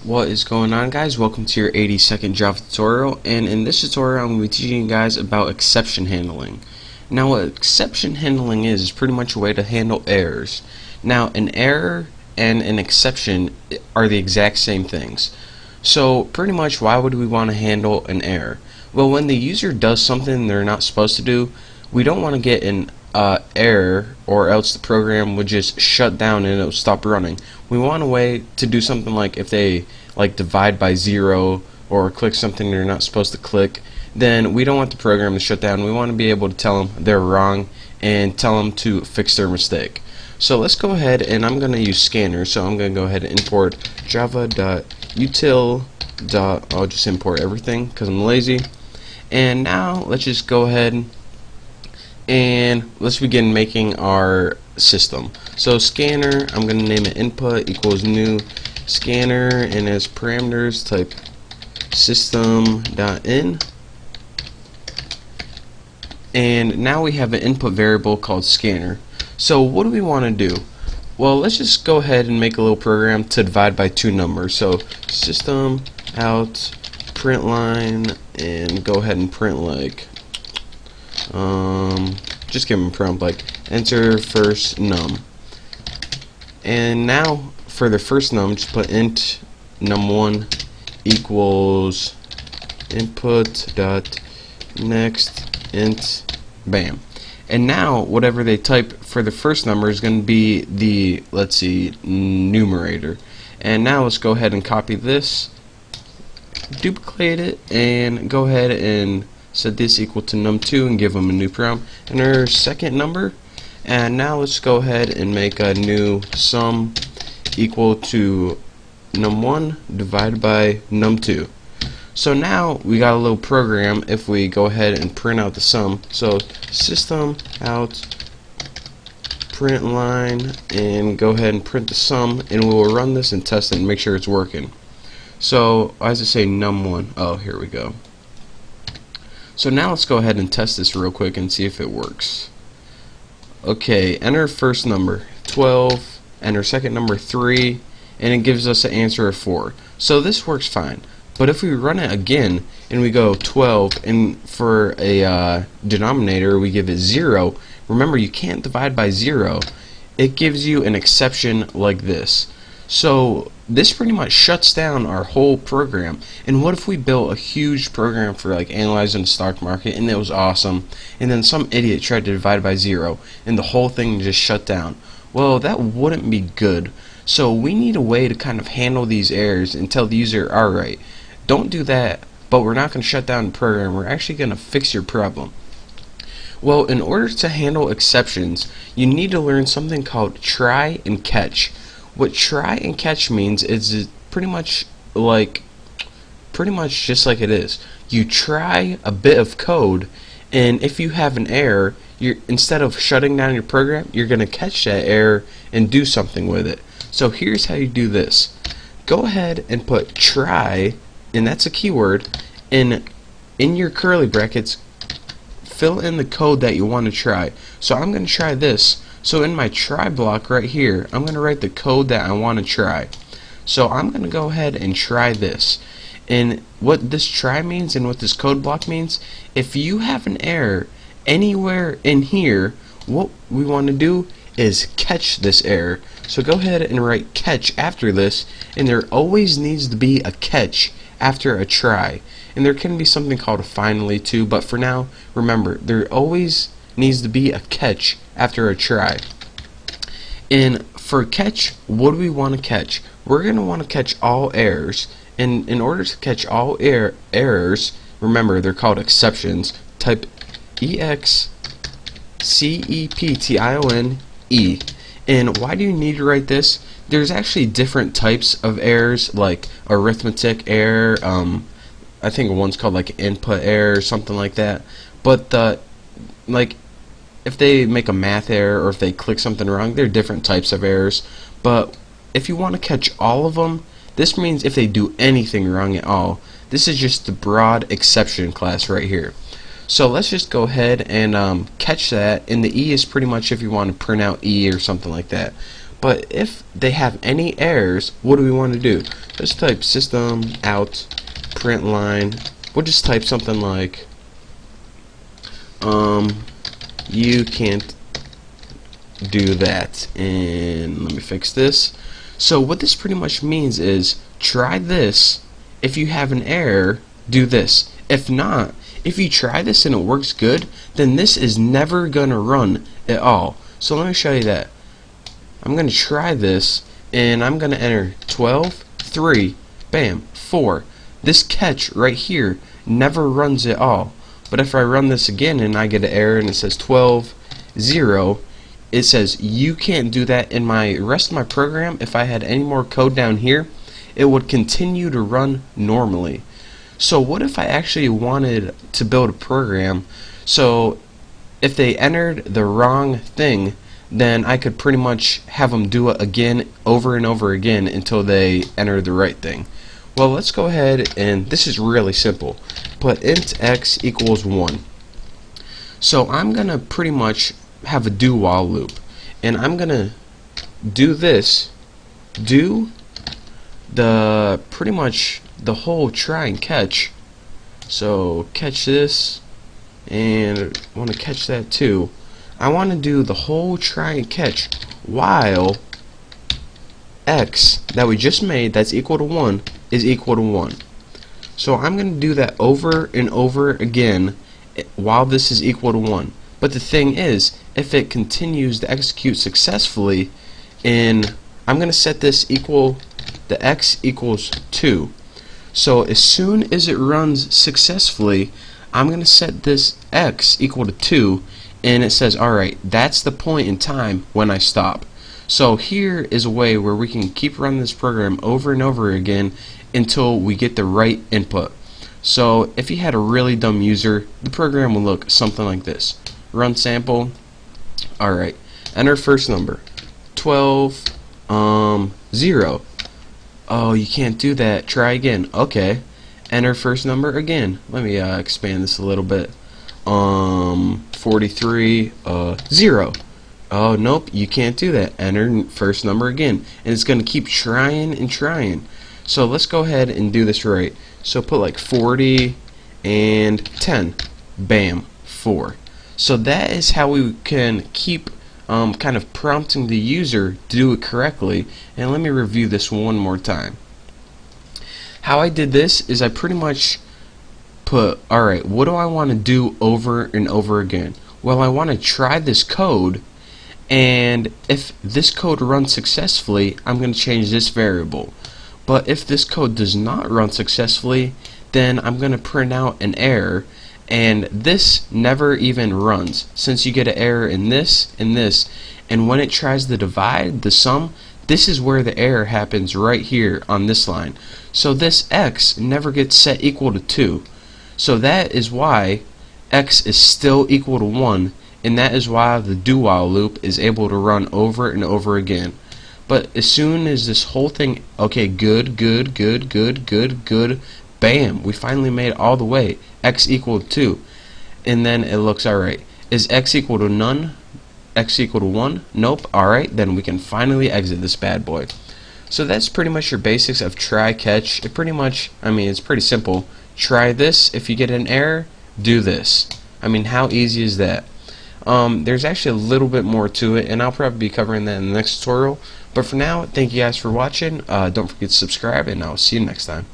What is going on, guys? Welcome to your 80-second Java tutorial, and in this tutorial I'm going to be teaching you guys about exception handling. Now what exception handling is pretty much a way to handle errors. Now an error and an exception are the exact same things. So pretty much why would we want to handle an error? Well, when the user does something they're not supposed to do, we don't want to get an error, or else the program would just shut down and it'll stop running. We want a way to do something like if they divide by 0 or click something they're not supposed to click, then we don't want the program to shut down. We want to be able to tell them they're wrong and tell them to fix their mistake. So let's go ahead, and I'm going to use scanner, so I'm going to go ahead and import java.util. I'll just import everything because I'm lazy. And now let's just go ahead and let's begin making our system. So scanner, I'm going to name it input equals new scanner, and as parameters type system.in. And now we have an input variable called scanner. So what do we want to do? Well, let's just go ahead and make a little program to divide by two numbers. So system out print line, and go ahead and print just give them a prompt like enter first num. And now for the first num, just put int num1 equals input dot next int, bam. And now whatever they type for the first number is going to be the, let's see, numerator. And now let's go ahead and copy this, duplicate it, and go ahead and set this equal to num2 and give them a new prompt and our second number. And now let's go ahead and make a new sum equal to num1 divided by num2. So now we got a little program if we go ahead and print out the sum. So system out print line, and go ahead and print the sum, and we will run this and test it and make sure it's working. So why does it say num1? Oh, here we go. So now let's go ahead and test this real quick and see if it works. Okay, enter first number 12, enter second number 3, and it gives us an answer of 4. So this works fine. But if we run it again and we go 12, and for a denominator we give it 0, remember you can't divide by 0, it gives you an exception like this. So this pretty much shuts down our whole program. And what if we built a huge program for analyzing the stock market, and it was awesome, and then some idiot tried to divide by 0 and the whole thing just shut down? Well, that wouldn't be good. So we need a way to kind of handle these errors and tell the user, alright, don't do that, but we're not going to shut down the program, we're actually going to fix your problem. Well, in order to handle exceptions, you need to learn something called try and catch. What try and catch means is pretty much just like it is. You try a bit of code, and if you have an error, instead of shutting down your program, you're going to catch that error and do something with it. So here's how you do this. Go ahead and put try, and that's a keyword, and in your curly brackets fill in the code that you want to try. So I'm going to try this. So in my try block right here, I'm going to write the code that I want to try. So I'm going to go ahead and try this. And what this try means and what this code block means, if you have an error anywhere in here, what we want to do is catch this error. So go ahead and write catch after this, and there always needs to be a catch after a try. And there can be something called a finally too, but for now, remember, there always needs to be a catch after a try. And for catch, what do we want to catch? We're going to want to catch all errors, and in order to catch all errors, remember they're called exceptions. Type exception. And why do you need to write this? There's actually different types of errors, like arithmetic error, I think one's called input error or something like that. But if they make a math error or if they click something wrong, there are different types of errors. But if you want to catch all of them, this means if they do anything wrong at all. This is just the broad exception class right here. So let's just go ahead and catch that, and the E is pretty much if you want to print out E or something like that. But if they have any errors, what do we want to do? let's type system out print line. We'll just type something like you can't do that, and let me fix this. So what this pretty much means is try this. If you have an error, do this. If not, if you try this and it works good, then this is never gonna run at all. So let me show you that. I'm gonna try this and I'm gonna enter 12, 3, bam, 4. This catch right here never runs at all. But if I run this again and I get an error and it says 12, 0, it says you can't do that. In my rest of my program, if I had any more code down here, it would continue to run normally. So what if I actually wanted to build a program so if they entered the wrong thing, then I could pretty much have them do it again over and over again until they enter the right thing. Well, let's go ahead, and this is really simple. Put int x equals 1. So I'm gonna pretty much have a do while loop, and I'm gonna do this, do the pretty much the whole try and catch. So catch this, and I want to catch that too. I want to do the whole try and catch while x that we just made, that's equal to 1, is equal to 1. So I'm going to do that over and over again while this is equal to 1. But the thing is, if it continues to execute successfully, and I'm going to set this equal, the x equals 2. So as soon as it runs successfully, I'm going to set this x equal to 2, and it says, alright, that's the point in time when I stop. So here is a way where we can keep running this program over and over again until we get the right input. So if you had a really dumb user, the program will look something like this. Run sample. Alright, enter first number. 12, 0. Oh, you can't do that. Try again. Okay. Enter first number again. Let me expand this a little bit. 43, 0. Oh, nope, you can't do that. Enter first number again. And it's going to keep trying and trying. So let's go ahead and do this right. So put like 40 and 10. Bam, 4. So that is how we can keep kind of prompting the user to do it correctly. And let me review this one more time. How I did this is I pretty much put, alright, what do I want to do over and over again? Well, I want to try this code, and if this code runs successfully, I'm going to change this variable. But if this code does not run successfully, then I'm going to print out an error, and this never even runs, since you get an error in this and this, and when it tries to divide the sum, this is where the error happens, right here on this line. So this x never gets set equal to 2. So that is why x is still equal to 1, and that is why the do while loop is able to run over and over again. But as soon as this whole thing, okay, good, bam, we finally made it all the way, x equal to 2, and then it looks alright. Is x equal to none? X equal to 1? Nope. Alright, then we can finally exit this bad boy. So that's pretty much your basics of try catch. It pretty much, I mean, it's pretty simple. Try this. If you get an error, do this. I mean, how easy is that? There's actually a little bit more to it, and I'll probably be covering that in the next tutorial. But for now, thank you guys for watching. Don't forget to subscribe, and I'll see you next time.